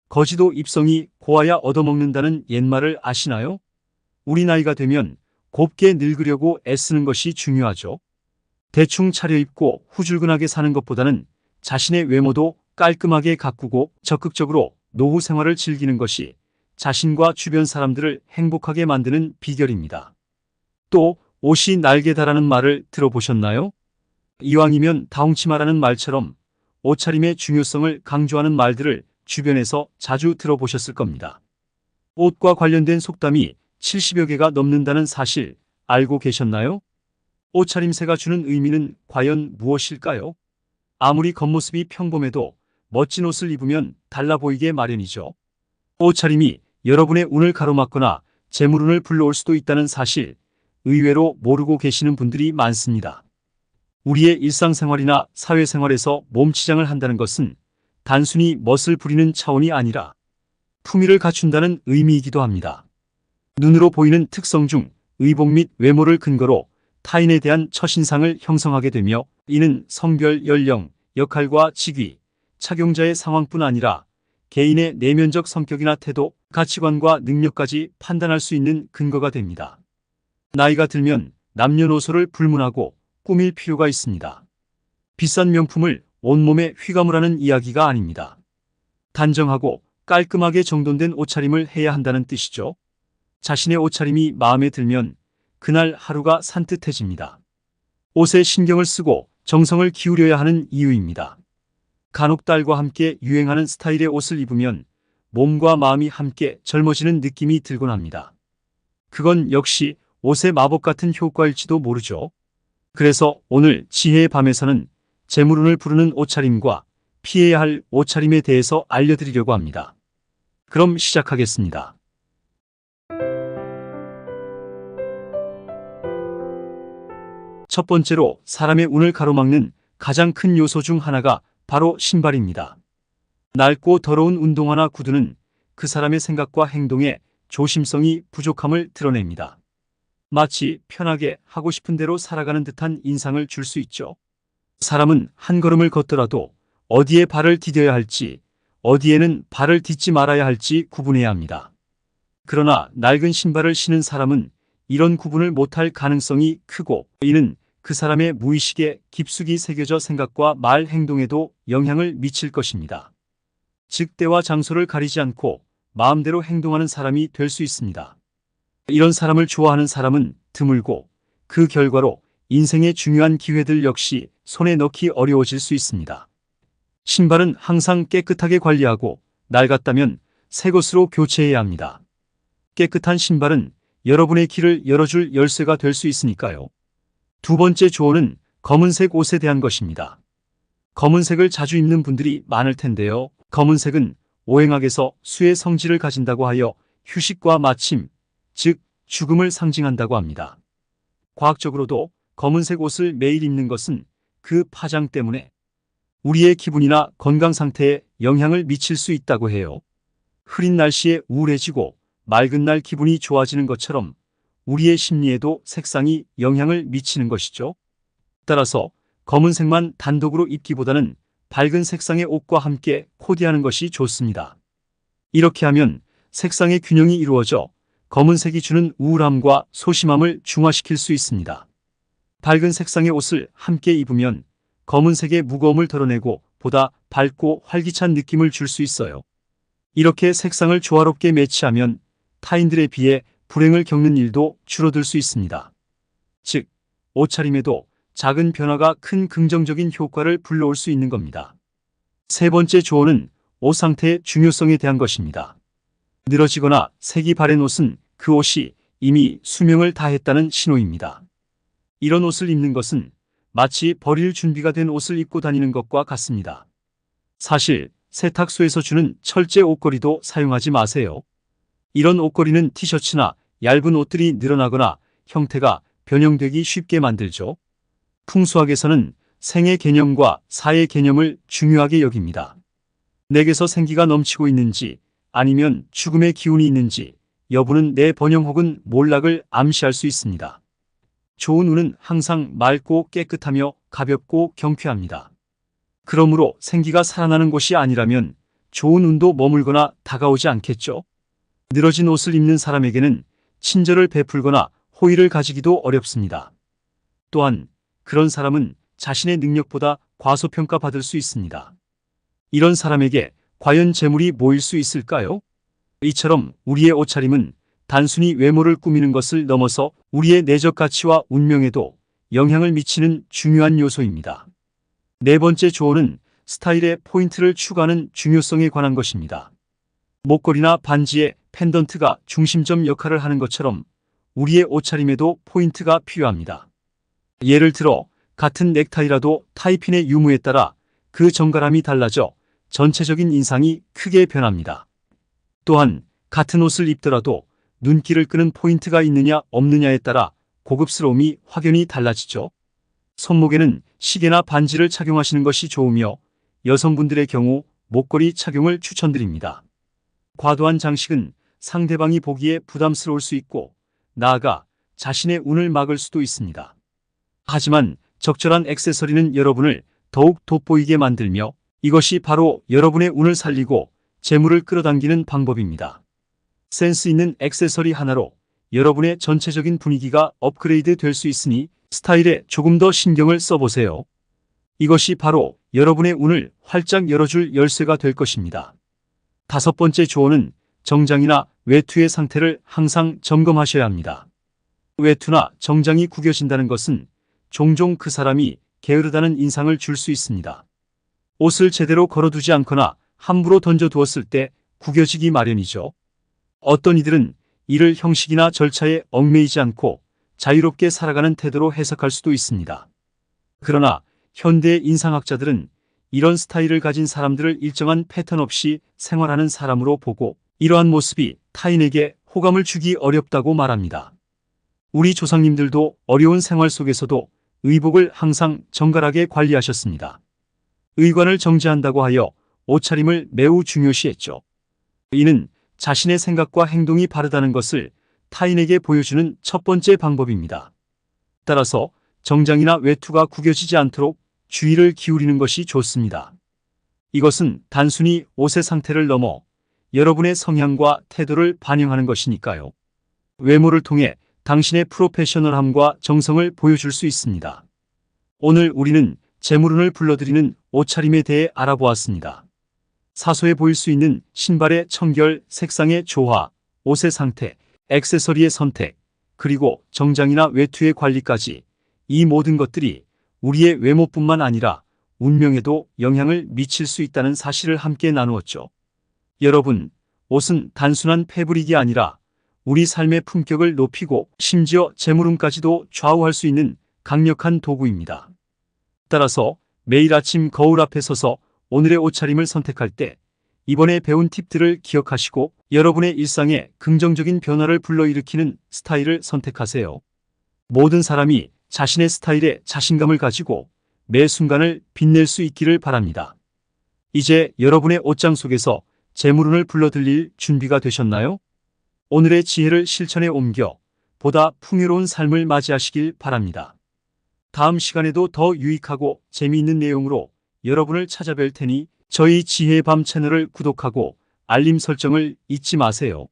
거지도 입성이 고와야 얻어먹는다는 옛말을 아시나요? 우리 나이가 되면 곱게 늙으려고 애쓰는 것이 중요하죠. 대충 차려입고 후줄근하게 사는 것보다는 자신의 외모도 깔끔하게 가꾸고 적극적으로 노후 생활을 즐기는 것이 자신과 주변 사람들을 행복하게 만드는 비결입니다. 또 옷이 날개다라는 말을 들어보셨나요? 이왕이면 다홍치마라는 말처럼 옷차림의 중요성을 강조하는 말들을 주변에서 자주 들어보셨을 겁니다. 옷과 관련된 속담이 70여 개가 넘는다는 사실 알고 계셨나요? 옷차림새가 주는 의미는 과연 무엇일까요? 아무리 겉모습이 평범해도 멋진 옷을 입으면 달라 보이게 마련이죠. 옷차림이 여러분의 운을 가로막거나 재물운을 불러올 수도 있다는 사실 의외로 모르고 계시는 분들이 많습니다. 우리의 일상생활이나 사회생활에서 몸치장을 한다는 것은 단순히 멋을 부리는 차원이 아니라 품위를 갖춘다는 의미이기도 합니다. 눈으로 보이는 특성 중 의복 및 외모를 근거로 타인에 대한 첫인상을 형성하게 되며 이는 성별, 연령, 역할과 직위, 착용자의 상황뿐 아니라 개인의 내면적 성격이나 태도, 가치관과 능력까지 판단할 수 있는 근거가 됩니다. 나이가 들면 남녀노소를 불문하고 꾸밀 필요가 있습니다. 비싼 명품을 온몸에 휘감으라는 이야기가 아닙니다. 단정하고 깔끔하게 정돈된 옷차림을 해야 한다는 뜻이죠. 자신의 옷차림이 마음에 들면 그날 하루가 산뜻해집니다. 옷에 신경을 쓰고 정성을 기울여야 하는 이유입니다. 간혹 딸과 함께 유행하는 스타일의 옷을 입으면 몸과 마음이 함께 젊어지는 느낌이 들곤 합니다. 그건 역시 옷의 마법 같은 효과일지도 모르죠. 그래서 오늘 지혜의 밤에서는 재물운을 부르는 옷차림과 피해야 할 옷차림에 대해서 알려드리려고 합니다. 그럼 시작하겠습니다. 첫 번째로 사람의 운을 가로막는 가장 큰 요소 중 하나가 바로 신발입니다. 낡고 더러운 운동화나 구두는 그 사람의 생각과 행동에 조심성이 부족함을 드러냅니다. 마치 편하게 하고 싶은 대로 살아가는 듯한 인상을 줄 수 있죠. 사람은 한 걸음을 걷더라도 어디에 발을 디뎌야 할지, 어디에는 발을 딛지 말아야 할지 구분해야 합니다. 그러나 낡은 신발을 신은 사람은 이런 구분을 못할 가능성이 크고 이는 그 사람의 무의식에 깊숙이 새겨져 생각과 말 행동에도 영향을 미칠 것입니다. 즉 때와 장소를 가리지 않고 마음대로 행동하는 사람이 될 수 있습니다. 이런 사람을 좋아하는 사람은 드물고 그 결과로 인생의 중요한 기회들 역시 손에 넣기 어려워질 수 있습니다. 신발은 항상 깨끗하게 관리하고 낡았다면 새 것으로 교체해야 합니다. 깨끗한 신발은 여러분의 길을 열어줄 열쇠가 될 수 있으니까요. 두 번째 조언은 검은색 옷에 대한 것입니다. 검은색을 자주 입는 분들이 많을 텐데요. 검은색은 오행학에서 수의 성질을 가진다고 하여 휴식과 마침, 즉 죽음을 상징한다고 합니다. 과학적으로도 검은색 옷을 매일 입는 것은 그 파장 때문에 우리의 기분이나 건강 상태에 영향을 미칠 수 있다고 해요. 흐린 날씨에 우울해지고 맑은 날 기분이 좋아지는 것처럼 우리의 심리에도 색상이 영향을 미치는 것이죠. 따라서 검은색만 단독으로 입기보다는 밝은 색상의 옷과 함께 코디하는 것이 좋습니다. 이렇게 하면 색상의 균형이 이루어져 검은색이 주는 우울함과 소심함을 중화시킬 수 있습니다. 밝은 색상의 옷을 함께 입으면 검은색의 무거움을 덜어내고 보다 밝고 활기찬 느낌을 줄 수 있어요. 이렇게 색상을 조화롭게 매치하면 타인들에 비해 불행을 겪는 일도 줄어들 수 있습니다. 즉, 옷차림에도 작은 변화가 큰 긍정적인 효과를 불러올 수 있는 겁니다. 세 번째 조언은 옷 상태의 중요성에 대한 것입니다. 늘어지거나 색이 바랜 옷은 그 옷이 이미 수명을 다했다는 신호입니다. 이런 옷을 입는 것은 마치 버릴 준비가 된 옷을 입고 다니는 것과 같습니다. 사실 세탁소에서 주는 철제 옷걸이도 사용하지 마세요. 이런 옷걸이는 티셔츠나 얇은 옷들이 늘어나거나 형태가 변형되기 쉽게 만들죠. 풍수학에서는 생의 개념과 사의 개념을 중요하게 여깁니다. 내게서 생기가 넘치고 있는지 아니면 죽음의 기운이 있는지 여부는 내 번영 혹은 몰락을 암시할 수 있습니다. 좋은 운은 항상 맑고 깨끗하며 가볍고 경쾌합니다. 그러므로 생기가 살아나는 곳이 아니라면 좋은 운도 머물거나 다가오지 않겠죠. 늘어진 옷을 입는 사람에게는 친절을 베풀거나 호의를 가지기도 어렵습니다. 또한 그런 사람은 자신의 능력보다 과소평가받을 수 있습니다. 이런 사람에게 과연 재물이 모일 수 있을까요? 이처럼 우리의 옷차림은 단순히 외모를 꾸미는 것을 넘어서 우리의 내적 가치와 운명에도 영향을 미치는 중요한 요소입니다. 네 번째 조언은 스타일의 포인트를 추가하는 중요성에 관한 것입니다. 목걸이나 반지의 펜던트가 중심점 역할을 하는 것처럼 우리의 옷차림에도 포인트가 필요합니다. 예를 들어 같은 넥타이라도 타이핀의 유무에 따라 그 정갈함이 달라져 전체적인 인상이 크게 변합니다. 또한 같은 옷을 입더라도 눈길을 끄는 포인트가 있느냐 없느냐에 따라 고급스러움이 확연히 달라지죠. 손목에는 시계나 반지를 착용하시는 것이 좋으며 여성분들의 경우 목걸이 착용을 추천드립니다. 과도한 장식은 상대방이 보기에 부담스러울 수 있고 나아가 자신의 운을 막을 수도 있습니다. 하지만 적절한 액세서리는 여러분을 더욱 돋보이게 만들며 이것이 바로 여러분의 운을 살리고 재물을 끌어당기는 방법입니다. 센스 있는 액세서리 하나로 여러분의 전체적인 분위기가 업그레이드 될 수 있으니 스타일에 조금 더 신경을 써보세요. 이것이 바로 여러분의 운을 활짝 열어줄 열쇠가 될 것입니다. 다섯 번째 조언은 정장이나 외투의 상태를 항상 점검하셔야 합니다. 외투나 정장이 구겨진다는 것은 종종 그 사람이 게으르다는 인상을 줄 수 있습니다. 옷을 제대로 걸어두지 않거나 함부로 던져두었을 때 구겨지기 마련이죠. 어떤 이들은 이를 형식이나 절차에 얽매이지 않고 자유롭게 살아가는 태도로 해석할 수도 있습니다. 그러나 현대의 인상학자들은 이런 스타일을 가진 사람들을 일정한 패턴 없이 생활하는 사람으로 보고 이러한 모습이 타인에게 호감을 주기 어렵다고 말합니다. 우리 조상님들도 어려운 생활 속에서도 의복을 항상 정갈하게 관리하셨습니다. 의관을 정제한다고 하여 옷차림을 매우 중요시했죠. 이는 자신의 생각과 행동이 바르다는 것을 타인에게 보여주는 첫 번째 방법입니다. 따라서 정장이나 외투가 구겨지지 않도록 주의를 기울이는 것이 좋습니다. 이것은 단순히 옷의 상태를 넘어 여러분의 성향과 태도를 반영하는 것이니까요. 외모를 통해 당신의 프로페셔널함과 정성을 보여줄 수 있습니다. 오늘 우리는 재물운을 불러들이는 옷차림에 대해 알아보았습니다. 사소해 보일 수 있는 신발의 청결, 색상의 조화, 옷의 상태, 액세서리의 선택, 그리고 정장이나 외투의 관리까지 이 모든 것들이 우리의 외모뿐만 아니라 운명에도 영향을 미칠 수 있다는 사실을 함께 나누었죠. 여러분, 옷은 단순한 패브릭이 아니라 우리 삶의 품격을 높이고 심지어 재물운까지도 좌우할 수 있는 강력한 도구입니다. 따라서 매일 아침 거울 앞에 서서 오늘의 옷차림을 선택할 때 이번에 배운 팁들을 기억하시고 여러분의 일상에 긍정적인 변화를 불러일으키는 스타일을 선택하세요. 모든 사람이 자신의 스타일에 자신감을 가지고 매 순간을 빛낼 수 있기를 바랍니다. 이제 여러분의 옷장 속에서 재물운을 불러들일 준비가 되셨나요? 오늘의 지혜를 실천에 옮겨 보다 풍요로운 삶을 맞이하시길 바랍니다. 다음 시간에도 더 유익하고 재미있는 내용으로 여러분을 찾아뵐 테니 저희 지혜의 밤 채널을 구독하고 알림 설정을 잊지 마세요.